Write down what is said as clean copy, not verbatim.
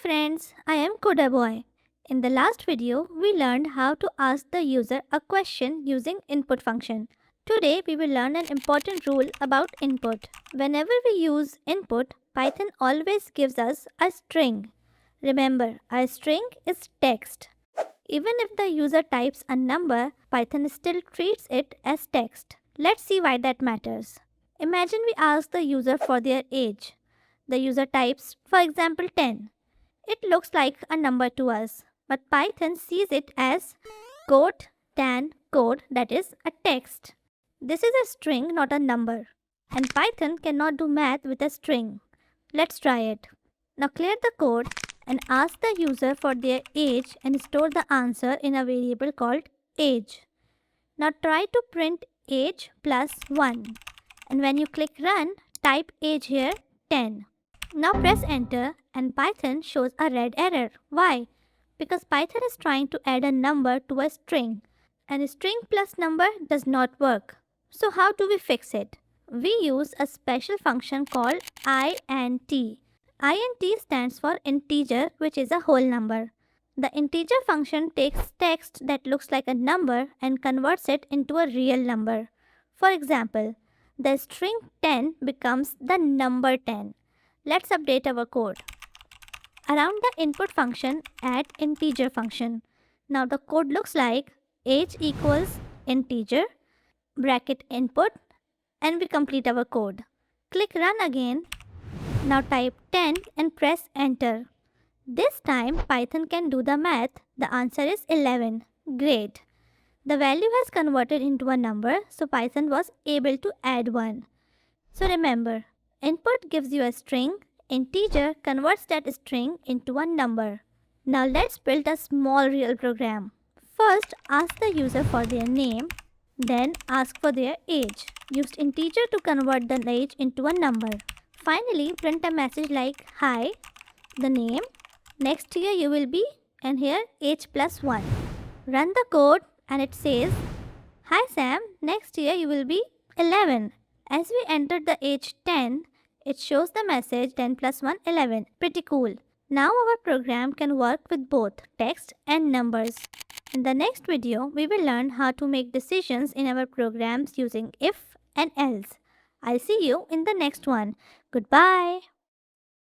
friends, I am Coderboy. In the last video, we learned how to ask the user a question using input function. Today, we will learn an important rule about input. Whenever we use input, Python always gives us a string. Remember, a string is text. Even if the user types a number, Python still treats it as text. Let's see why that matters. Imagine we ask the user for their age. The user types, for example, 10. It looks like a number to us, but Python sees it as code tan code, that is a text. This is a string, not a number. And Python cannot do math with a string. Let's try it. Now clear the code and ask the user for their age and store the answer in a variable called age. Now try to print age plus 1. And when you click run, type age here 10. Now press enter and Python shows a red error. Why? Because Python is trying to add a number to a string, and a string plus number does not work. So how do we fix it? We use a special function called int. int stands for integer, which is a whole number. The integer function takes text that looks like a number and converts it into a real number. For example, the string 10 becomes the number 10. Let's update our code. Around the input function, add integer function. Now the code looks like age equals integer, bracket input, and we complete our code. Click run again. Now type 10 and press enter. This time Python can do the math. The answer is 11. Great. The value has converted into a number, so Python was able to add 1. So remember, input gives you a string, integer converts that string into a number. Now let's build a small real program. First, ask the user for their name, then ask for their age. Use integer to convert the age into a number. Finally, print a message like hi, the name, next year you will be, and here age plus 1. Run the code and it says, hi Sam, next year you will be 11. As we enter the age 10, it shows the message 10 plus 1, 11. Pretty cool. Now our program can work with both text and numbers. In the next video, we will learn how to make decisions in our programs using if and else. I'll see you in the next one. Goodbye.